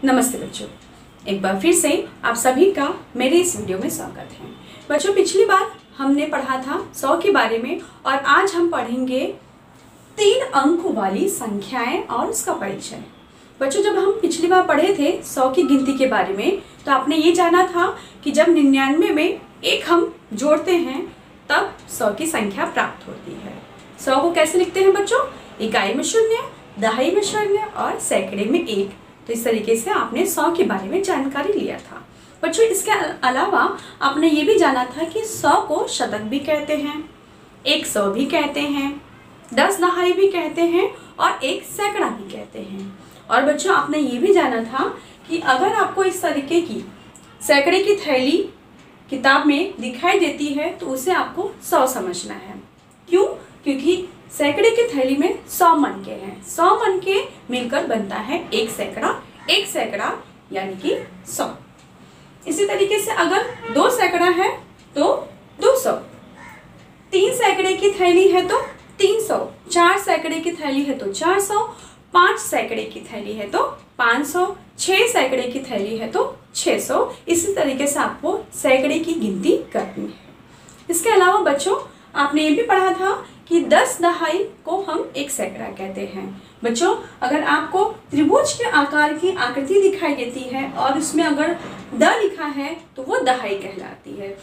नमस्ते बच्चों, एक बार फिर से आप सभी का मेरे इस वीडियो में स्वागत है। बच्चों, पिछली बार हमने पढ़ा था 100 के बारे में और आज हम पढ़ेंगे 3 अंक वाली संख्याएं और उसका परिचय। बच्चों, जब हम पिछली बार पढ़े थे 100 की गिनती के बारे में तो आपने ये जाना था कि जब 99 में एक हम जोड़ते हैं तब 100 की संख्या प्राप्त होती है। 100 को कैसे लिखते हैं बच्चों? इकाई में 0, दहाई में 0 और सैकड़े में 1। तो इस तरीके से आपने 100 के बारे में जानकारी लिया था। बच्चों, इसके अलावा आपने ये भी जाना था कि 100 को शतक भी कहते हैं, 100 भी कहते हैं, 10 दहाई भी कहते हैं और 1 सैकड़ा भी कहते हैं। और बच्चों, आपने ये भी जाना था कि अगर आपको इस तरीके की सैकड़े की थैली किताब में दिखाई देती है तो उसे आपको 100 समझना है। क्यों? क्योंकि सैकड़े की थैली में 100 मनके हैं। 100 मनके मिलकर बनता है 1 सैकड़ा। 1 सैकड़ा यानी कि 100। इसी तरीके से अगर 2 सैकड़ा है तो 200, 3 सैकड़े की थैली है तो 300, 4 सैकड़े की थैली है तो 400, 5 सैकड़े की थैली है तो 500, 6 सैकड़े की थैली है तो 600। इसी तरीके से आपको सैकड़े की गिनती करनी है। इसके अलावा बच्चों, आपने ये भी पढ़ा था कि 10 दहाई को हम 1 सैकड़ा कहते हैं। बच्चों, अगर आपको त्रिभुज के आकार की आकृति दिखाई देती है और उसमें अगर द लिखा है तो वो दहाई कहलाती है।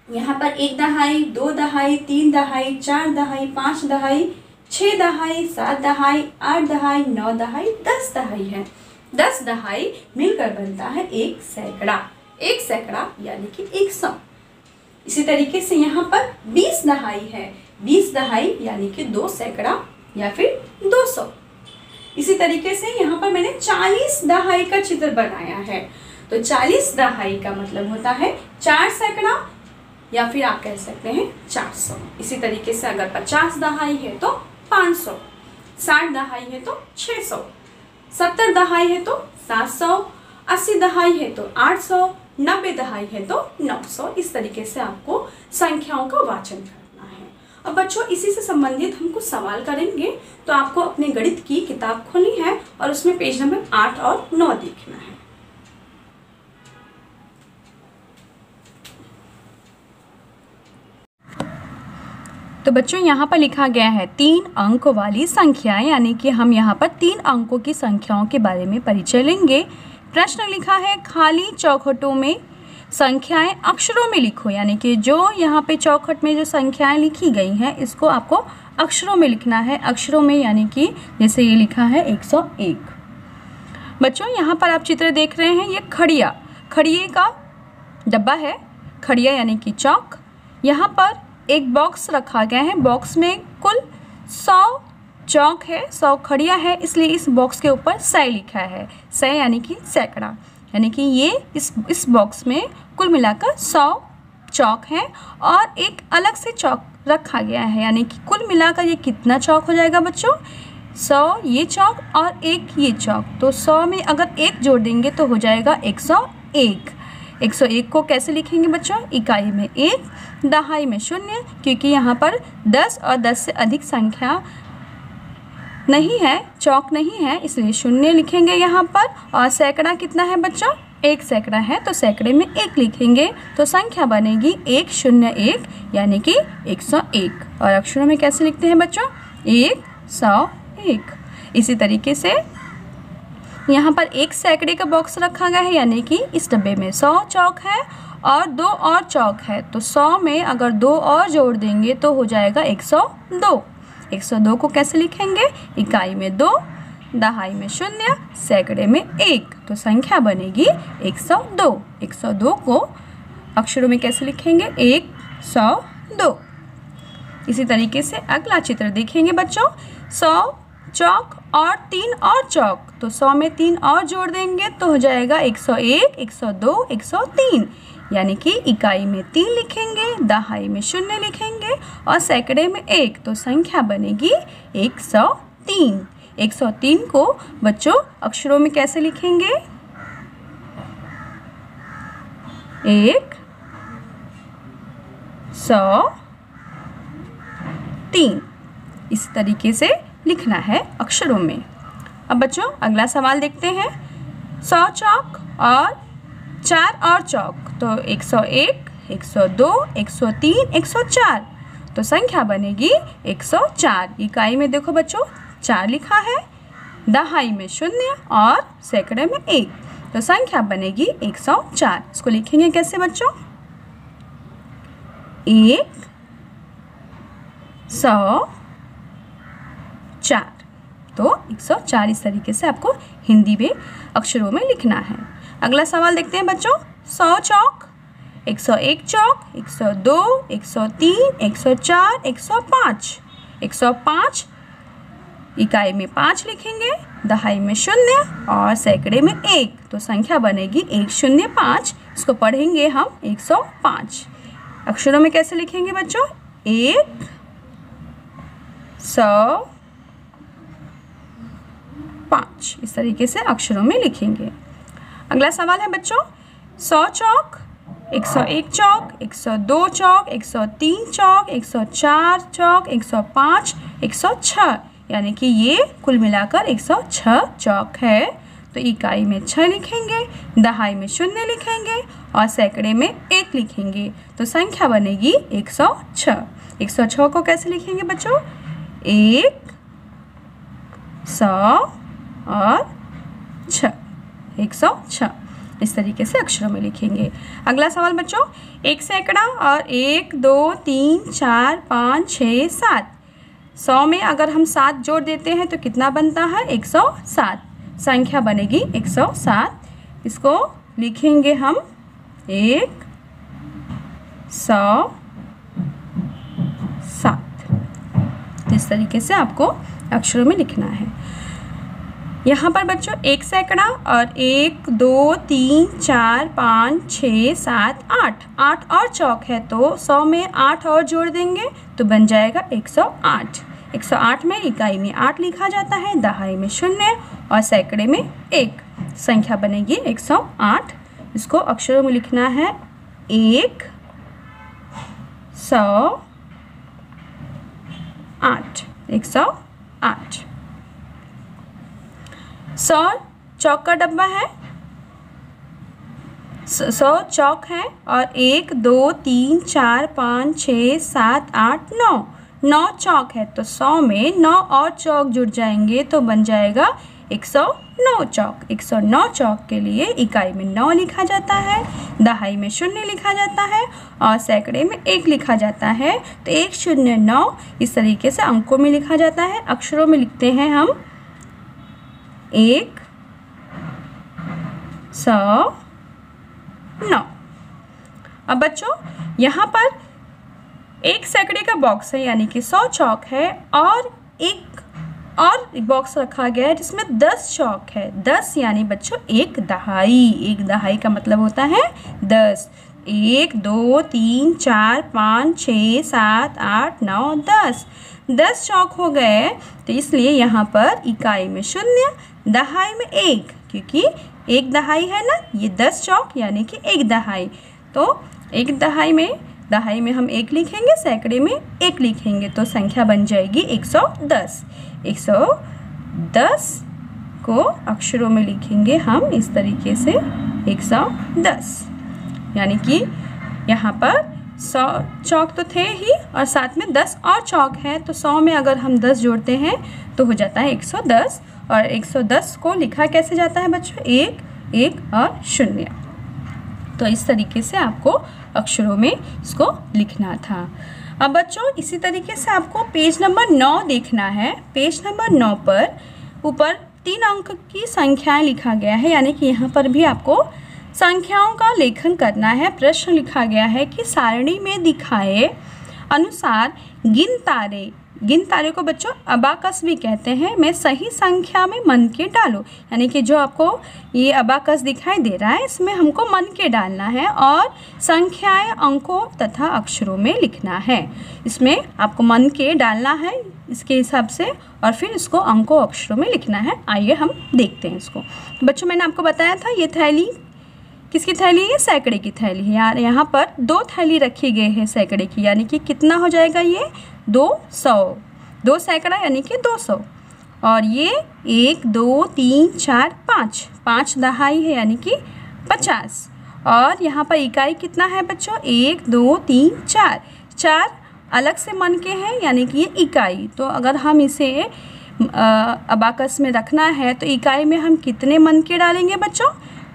यहाँ पर 1 दहाई, 2 दहाई, 3 दहाई, 4 दहाई, 5 दहाई, 6 दहाई, 7 दहाई, 8 दहाई, 9 दहाई, 10 दहाई है। 10 दहाई मिलकर बनता है 1 सैकड़ा। 1 सैकड़ा यानी कि 100। इसी तरीके से यहाँ पर 20 दहाई है। 20 दहाई यानी कि 2 सैकड़ा या फिर 200। इसी तरीके से यहाँ पर मैंने 40 दहाई का चित्र बनाया है। तो 40 दहाई का मतलब होता है 4 सैकड़ा या फिर आप कह सकते हैं 400। इसी तरीके से अगर 50 दहाई है तो 500, 60 दहाई है तो 600, 70 दहाई है तो 700, 80 दहाई है तो 800, 90 दहाई है तो 900। इस तरीके से आपको संख्याओं का वाचन करना है। अब बच्चों, इसी से संबंधित हम कुछ सवाल करेंगे। तो आपको अपने गणित की किताब खोलनी है और उसमें पेज नंबर 8 और 9 देखना है। तो बच्चों, यहाँ पर लिखा गया है 3 अंक वाली संख्या, यानी कि हम यहाँ पर 3 अंकों की संख्याओं के बारे में परिचय लेंगे। प्रश्न लिखा है खाली चौखटों में संख्याएं अक्षरों में लिखो, यानी कि जो यहाँ पे चौखट में जो संख्याएं लिखी गई हैं इसको आपको अक्षरों में लिखना है। अक्षरों में यानी कि जैसे ये लिखा है 101। बच्चों, यहाँ पर आप चित्र देख रहे हैं, ये खड़िए का डब्बा है। खड़िया यानी कि चौक। यहाँ पर एक बॉक्स रखा गया है। बॉक्स में कुल 100 चौक है, 100 खड़िया है, इसलिए इस बॉक्स के ऊपर 100 लिखा है। 100 यानी कि सैकड़ा, यानी कि ये इस बॉक्स में कुल मिलाकर 100 चौक है और एक अलग से चौक रखा गया है, यानी कि कुल मिलाकर ये कितना चौक हो जाएगा बच्चों? 100 ये चौक और 1 ये चौक। तो 100 में अगर 1 जोड़ देंगे तो हो जाएगा 101। 101 को कैसे लिखेंगे बच्चों? इकाई में 1, दहाई में 0, क्योंकि यहाँ पर 10 और 10 से अधिक संख्या नहीं है, चौक नहीं है, इसलिए 0 लिखेंगे यहाँ पर। और सैकड़ा कितना है बच्चों? 1 सैकड़ा है तो सैकड़े में 1 लिखेंगे तो संख्या बनेगी 101 यानी कि 101। और अक्षरों में कैसे लिखते हैं बच्चों? 101। इसी तरीके से यहाँ पर 1 सैकड़े का बॉक्स रखा गया है, यानी कि इस डब्बे में 100 चौक है और 2 और चौक है। तो 100 में अगर 2 और जोड़ देंगे तो हो जाएगा 102। 102 को कैसे लिखेंगे? इकाई में 2, दहाई में 0, सैकड़े में 1। तो संख्या बनेगी 102। 102 को अक्षरों में कैसे लिखेंगे? 102। इसी तरीके से अगला चित्र देखेंगे बच्चों। 100 चौक और 3 और चौक, तो 100 में 3 और जोड़ देंगे तो हो जाएगा 101, 102, 103, यानी कि इकाई में 3 लिखेंगे, दहाई में 0 लिखेंगे और सैकड़े में 1। तो संख्या बनेगी 103। 103 को बच्चों अक्षरों में कैसे लिखेंगे? 103। इस तरीके से लिखना है अक्षरों में। अब बच्चों, अगला सवाल देखते हैं। 100 चौक और 4 और चौक, तो 101, 102, 103, 104, तो संख्या बनेगी 104। इकाई में देखो बच्चों 4 लिखा है, दहाई में 0 और सैकड़े में 1, तो संख्या बनेगी 104। इसको लिखेंगे कैसे बच्चों? 104, तो 104 इस तरीके से आपको हिंदी में अक्षरों में लिखना है। अगला सवाल देखते हैं बच्चों। 100 चौक, 101 चौक, 102, 103, 104, 105। 105 इकाई में 5 लिखेंगे, दहाई में 0 और सैकड़े में 1, तो संख्या बनेगी 105। इसको पढ़ेंगे हम 105। अक्षरों में कैसे लिखेंगे बच्चों? 105 इस तरीके से अक्षरों में लिखेंगे। अगला सवाल है बच्चों। 100 चौक, 101 चौक, 102 चौक, 103 चौक, 104 चौक, 105, 106, यानी कि ये कुल मिलाकर 106 चौक है। तो इकाई में 6 लिखेंगे, दहाई में 0 लिखेंगे और सैकड़े में 1 लिखेंगे, तो संख्या बनेगी 106। 106 को कैसे लिखेंगे बच्चों? 100 और 6, 106 इस तरीके से अक्षरों में लिखेंगे। अगला सवाल बच्चों। 1 सैकड़ा और 1, 2, 3, 4, 5, 6, 7। 100 में अगर हम 7 जोड़ देते हैं तो कितना बनता है? 107। संख्या बनेगी 107। इसको लिखेंगे हम 107। इस तरीके से आपको अक्षरों में लिखना है। यहाँ पर बच्चों 1 सैकड़ा और 1, 2, 3, 4, 5, 6, 7, 8। 8 और चौक है तो 100 में 8 और जोड़ देंगे तो बन जाएगा 108। 108 में इकाई में 8 लिखा जाता है, दहाई में 0 और सैकड़े में 1, संख्या बनेगी 108। इसको अक्षरों में लिखना है 108। 108। 100 चौक का डब्बा है, 100 चौक है और 1, 2, 3, 4, 5, 6, 7, 8, 9। 9 चौक है तो 100 में 9 और चौक जुड़ जाएंगे तो बन जाएगा 109 चौक। 109 चौक के लिए इकाई में 9 लिखा जाता है, दहाई में 0 लिखा जाता है और सैकड़े में 1 लिखा जाता है, तो 109 इस तरीके से अंकों में लिखा जाता है। अक्षरों में लिखते हैं हम 109। अब बच्चों यहाँ पर 1 सैकड़े का बॉक्स है यानी कि 100 चौक है और एक बॉक्स रखा गया है जिसमें 10 चौक है। 10 यानी बच्चों 1 दहाई। 1 दहाई का मतलब होता है 10। 1, 2, 3, 4, 5, 6, 7, 8, 9, 10। 10 चौक हो गए तो इसलिए यहाँ पर इकाई में 0, दहाई में 1, क्योंकि 1 दहाई है ना, ये 10 चौक यानी कि 1 दहाई। तो 1 दहाई में हम 1 लिखेंगे, सैकड़े में 1 लिखेंगे, तो संख्या बन जाएगी 110। 110 को अक्षरों में लिखेंगे हम इस तरीके से 110, यानी कि यहाँ पर 100 चौक तो थे ही और साथ में 10 और चौक है, तो 100 में अगर हम 10 जोड़ते हैं तो हो जाता है 110। और 110 को लिखा कैसे जाता है बच्चों? 1, 1 और 0। तो इस तरीके से आपको अक्षरों में इसको लिखना था। अब बच्चों इसी तरीके से आपको पेज नंबर 9 देखना है। पेज नंबर 9 पर ऊपर 3 अंक की संख्याएं लिखा गया है, यानी कि यहाँ पर भी आपको संख्याओं का लेखन करना है। प्रश्न लिखा गया है कि सारणी में दिखाए अनुसार गिन तारे को बच्चों अबाकस भी कहते हैं, में सही संख्या में मन के डालो। यानी कि जो आपको ये अबाकस दिखाई दे रहा है इसमें हमको मन के डालना है और संख्याएं अंकों तथा अक्षरों में लिखना है। इसमें आपको मन के डालना है इसके हिसाब से और फिर इसको अंकों अक्षरों में लिखना है। आइए हम देखते हैं इसको। तो बच्चों मैंने आपको बताया था ये थैली किसकी थैली है? सैकड़े की थैली है। यार यहाँ पर 2 थैली रखी गई है सैकड़े की, यानी कि कितना हो जाएगा ये? 200। 2 सैकड़ा यानी कि 200 और ये 1 2 3 4 5, 5 दहाई है यानी कि 50। और यहाँ पर इकाई कितना है बच्चों? 1 2 3 4, 4 अलग से मन के हैं यानी कि ये इकाई। तो अगर हम इसे अबाकस में रखना है तो इकाई में हम कितने मन के डालेंगे बच्चों?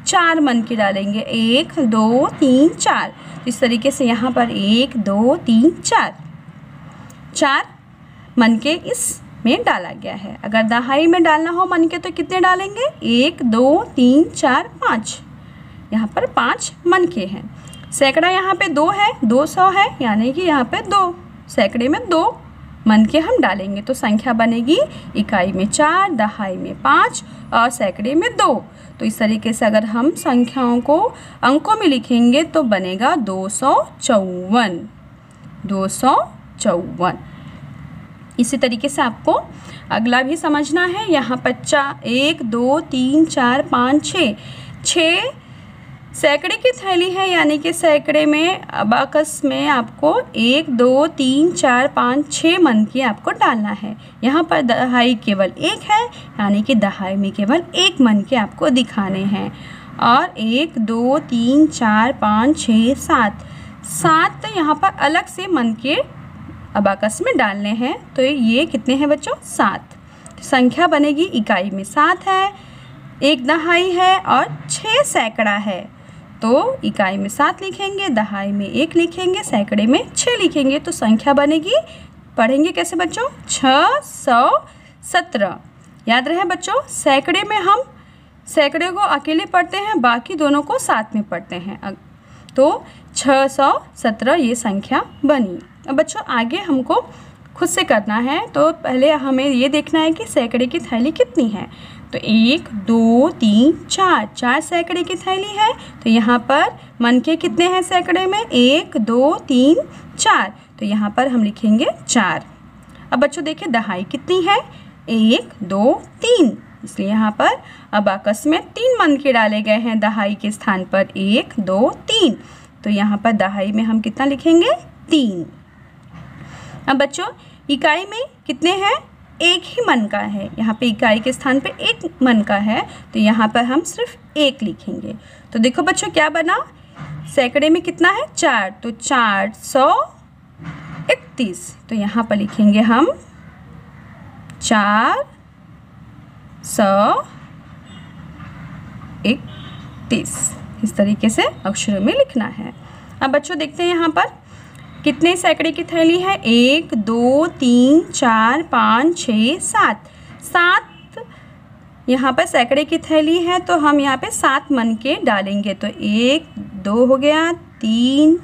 4 मन के डालेंगे। 1 2 3 4। इस तरीके से यहाँ पर 1 2 3 4, 4 मन के इसमें डाला गया है। अगर दहाई में डालना हो मन के तो कितने डालेंगे? 1 2 3 4 5। यहाँ पर 5 मन के हैं। सैकड़ा यहाँ पे 2 है, 200 है यानी कि यहाँ पे 2 सैकड़े में 2 मन के हम डालेंगे तो संख्या बनेगी इकाई में 4, दहाई में 5 और सैकड़े में 2। तो इस तरीके से अगर हम संख्याओं को अंकों में लिखेंगे तो बनेगा 254, 254। इसी तरीके से आपको अगला भी समझना है। यहाँ पर 1 2 3 4 5 6, 6 सैकड़े की थैली है यानी कि सैकड़े में अबाकस में आपको 1 2 3 4 5 6 मन की आपको डालना है। यहाँ पर दहाई केवल 1 है यानी कि दहाई में केवल 1 मन के आपको दिखाने हैं। और 1 2 3 4 5 6 7, 7 यहाँ पर अलग से मन के अबाकस में डालने हैं। तो ये कितने हैं बच्चों? 7। संख्या बनेगी इकाई में 7 है, 1 दहाई है और 6 सैकड़ा है। तो इकाई में 7 लिखेंगे, दहाई में 1 लिखेंगे, सैकड़े में 6 लिखेंगे तो संख्या बनेगी। पढ़ेंगे कैसे बच्चों? 617। याद रहे बच्चों, सैकड़े में हम सैकड़े को अकेले पढ़ते हैं, बाकी दोनों को साथ में पढ़ते हैं। तो 617 ये संख्या बनी। अब बच्चों आगे हमको खुद से करना है। तो पहले हमें ये देखना है कि सैकड़े की थैली कितनी है। तो 1 2 3 4, 4 सैकड़े की थैली है। तो यहाँ पर मन के कितने हैं सैकड़े में? 1 2 3 4। तो यहाँ पर हम लिखेंगे 4। अब बच्चों देखिए दहाई कितनी है? 1 2 3। इसलिए यहाँ पर अबाकस में 3 मन के डाले गए हैं दहाई के स्थान पर। 1 2 3। तो यहाँ पर दहाई में हम कितना लिखेंगे? 3। अब बच्चों इकाई में कितने हैं? 1 ही मन का है। यहाँ पे इकाई के स्थान पे 1 मन का है तो यहाँ पर हम सिर्फ 1 लिखेंगे। तो देखो बच्चों क्या बना? सैकड़े में कितना है? 4। तो 431। तो यहाँ पर लिखेंगे हम 431। इस तरीके से अक्षरों में लिखना है। अब बच्चों देखते हैं यहाँ पर कितने सैकड़े की थैली है? 1 2 3 4 5 6 7, 7 यहाँ पर सैकड़े की थैली है तो हम यहाँ पे 7 मन के डालेंगे। तो 1 2 हो गया, 3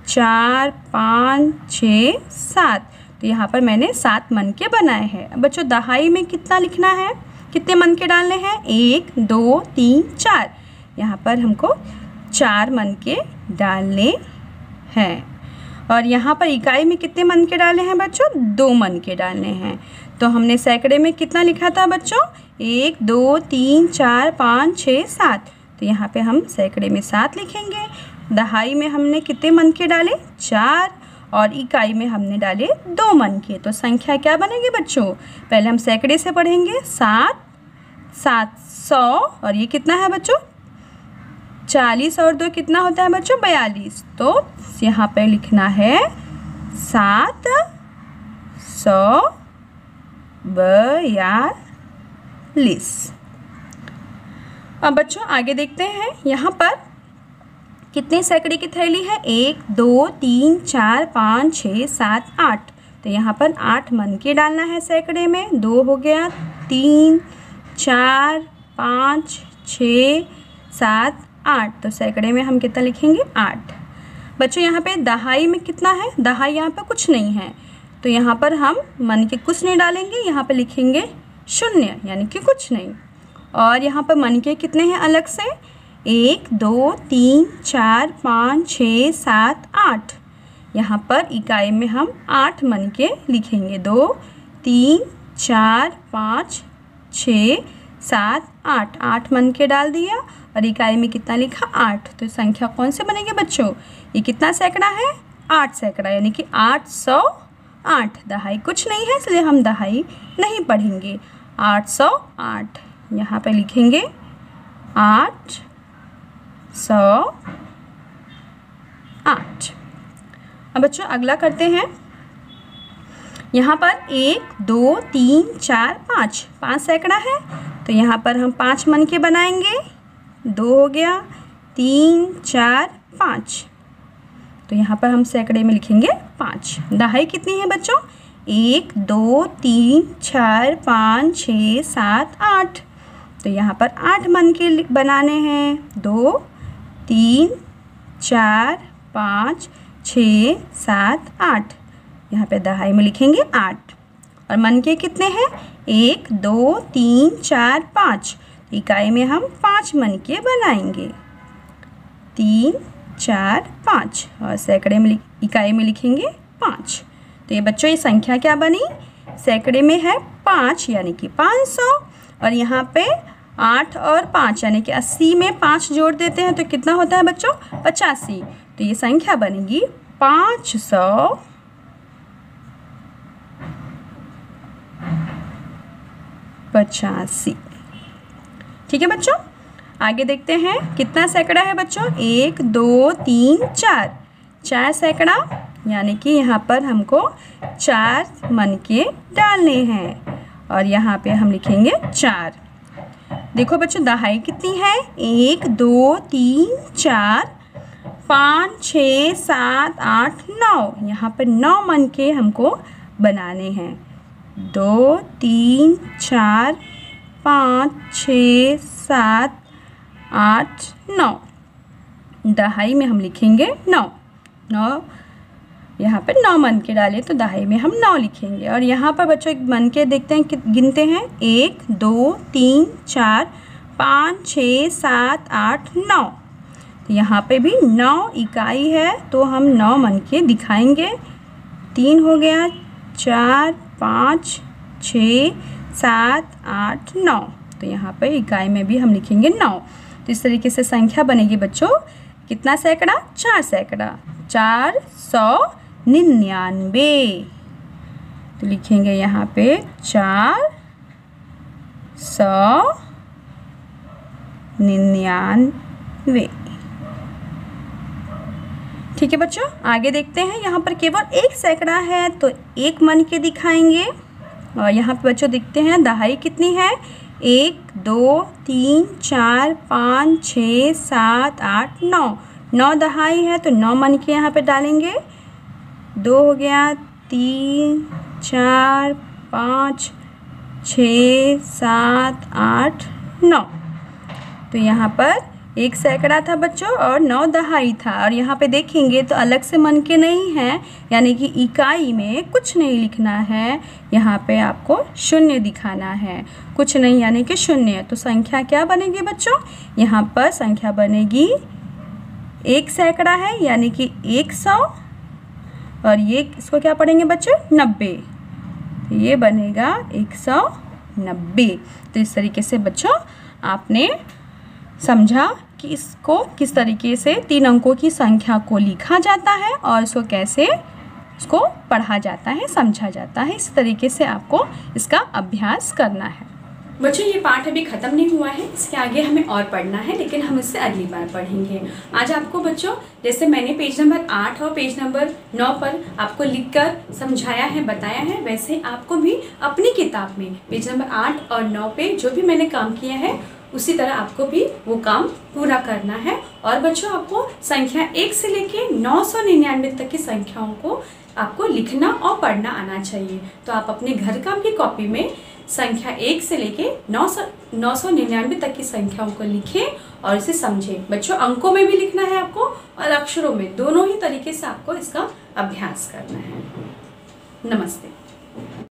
4 5 6 7। तो यहाँ पर मैंने 7 मन के बनाए हैं। अब बच्चों दहाई में कितना लिखना है? कितने मन के डालने हैं? 1 2 3 4। यहाँ पर हमको 4 मन के डालने हैं। और यहाँ पर इकाई में कितने मन के डाले हैं बच्चों? 2 मन के डालने हैं। तो हमने सैकड़े में कितना लिखा था बच्चों? 1 2 3 4 5 6 7। तो यहाँ पे हम सैकड़े में 7 लिखेंगे। दहाई में हमने कितने मन के डाले? 4। और इकाई में हमने डाले 2 मन के। तो संख्या क्या बनेगी बच्चों? पहले हम सैकड़े से पढ़ेंगे। 7 700। और ये कितना है बच्चों? 40 और 2 कितना होता है बच्चों? 42। तो यहाँ पे लिखना है 742। अब बच्चों आगे देखते हैं यहाँ पर कितने सैकड़े की थैली है? 1 2 3 4 5 6 7 8। तो यहाँ पर 8 मन के डालना है सैकड़े में। 2 हो गया, 3 4 5 6 7 8। तो सैकड़े में हम कितना लिखेंगे? 8। बच्चों यहाँ पे दहाई में कितना है? दहाई यहाँ पे कुछ नहीं है तो यहाँ पर हम मन के कुछ नहीं डालेंगे, यहाँ पे लिखेंगे 0 यानी कि कुछ नहीं। और यहाँ पर मन के कितने हैं अलग से? 1 2 3 4 5 6 7 8। यहाँ पर इकाई में हम 8 मन के लिखेंगे। 2 3 4 5 6 7 8, 8 मन के डाल दिया और इकाई में कितना लिखा? 8। तो संख्या कौन से बनेगी बच्चों? ये कितना सैकड़ा है? 8 सैकड़ा यानी कि 808। दहाई कुछ नहीं है इसलिए हम दहाई नहीं पढ़ेंगे। 808। यहाँ पे लिखेंगे 808। अब बच्चों अगला करते हैं। यहाँ पर 1 2 3 4 5 5 सैकड़ा है, तो यहाँ पर हम 5 मन के बनाएंगे। 2 हो गया, 3 4 5, तो यहाँ पर हम सैकड़े में लिखेंगे 5। दहाई कितनी है बच्चों? 1 2 3 4 5 6 7 8, तो यहाँ पर 8 मन के बनाने हैं। 2 3 4 5 6 7 8, यहाँ पे दहाई में लिखेंगे 8। और मन के कितने हैं? 1 2 3 4 5, इकाई में हम 5 मन के बनाएंगे। 3 4 5, और सैकड़े में इकाई में लिखेंगे 5। तो ये बच्चों ये संख्या क्या बनी? सैकड़े में है 5 यानी कि 500, और यहाँ पे 8 और 5 यानी कि 80 में 5 जोड़ देते हैं तो कितना होता है बच्चों? 85। तो ये संख्या बनेगी 585। ठीक है बच्चों, आगे देखते हैं कितना सैकड़ा है बच्चों? 1 2 3 4, 4 सैकड़ा यानी कि यहाँ पर हमको 4 मन के डालने हैं, और यहाँ पे हम लिखेंगे 4। देखो बच्चों दहाई कितनी है? 1 2 3 4 5 6 7 8 9, यहाँ पर 9 मन के हमको बनाने हैं। 2 3 4 5 6 7 8 9, दहाई में हम लिखेंगे 9। 9 यहाँ पर 9 मन के डाले तो दहाई में हम 9 लिखेंगे। और यहाँ पर बच्चों एक मन के देखते हैं, गिनते हैं। 1 2 3 4 5 6 7 8 9, तो यहाँ पे भी 9 इकाई है तो हम 9 मन के दिखाएंगे। 3 हो गया, 4 5 6 7 8 9, तो यहाँ पे इकाई में भी हम लिखेंगे 9। तो इस तरीके से संख्या बनेगी बच्चों कितना सैकड़ा? 4 सैकड़ा, 499। तो लिखेंगे यहाँ पे 499। ठीक है बच्चों, आगे देखते हैं। यहाँ पर केवल 1 सैकड़ा है तो 1 मन के दिखाएंगे। और यहाँ पे बच्चों देखते हैं दहाई कितनी है? 1 2 3 4 5 6 7 8 9, 9 दहाई है तो 9 मन के यहाँ पे डालेंगे। 2 हो गया, 3 4 5 6 7 8 9, तो यहाँ पर 1 सैकड़ा था बच्चों और 9 दहाई था। और यहाँ पे देखेंगे तो अलग से मन के नहीं है, यानी कि इकाई में कुछ नहीं लिखना है। यहाँ पे आपको 0 दिखाना है, कुछ नहीं यानी कि 0। तो संख्या क्या बनेगी बच्चों? यहाँ पर संख्या बनेगी 1 सैकड़ा है यानी कि 100, और ये इसको क्या पढ़ेंगे बच्चों? 90। तो ये बनेगा 190। तो इस तरीके से बच्चों आपने समझा कि इसको किस तरीके से 3 अंकों की संख्या को लिखा जाता है और इसको कैसे इसको पढ़ा जाता है, समझा जाता है। इस तरीके से आपको इसका अभ्यास करना है। बच्चों ये पाठ अभी ख़त्म नहीं हुआ है, इसके आगे हमें और पढ़ना है, लेकिन हम इससे अगली बार पढ़ेंगे। आज आपको बच्चों जैसे मैंने पेज नंबर 8 और पेज नंबर 9 पर आपको लिखकर समझाया है, बताया है, वैसे आपको भी अपनी किताब में पेज नंबर 8 और 9 पे जो भी मैंने काम किया है उसी तरह आपको भी वो काम पूरा करना है। और बच्चों आपको संख्या 1 से लेके 999 तक की संख्याओं को आपको लिखना और पढ़ना आना चाहिए। तो आप अपने घर काम की कॉपी में संख्या 1 से लेके 999 तक की संख्याओं को लिखें और इसे समझें। बच्चों अंकों में भी लिखना है आपको और अक्षरों में, दोनों ही तरीके से आपको इसका अभ्यास करना है। नमस्ते।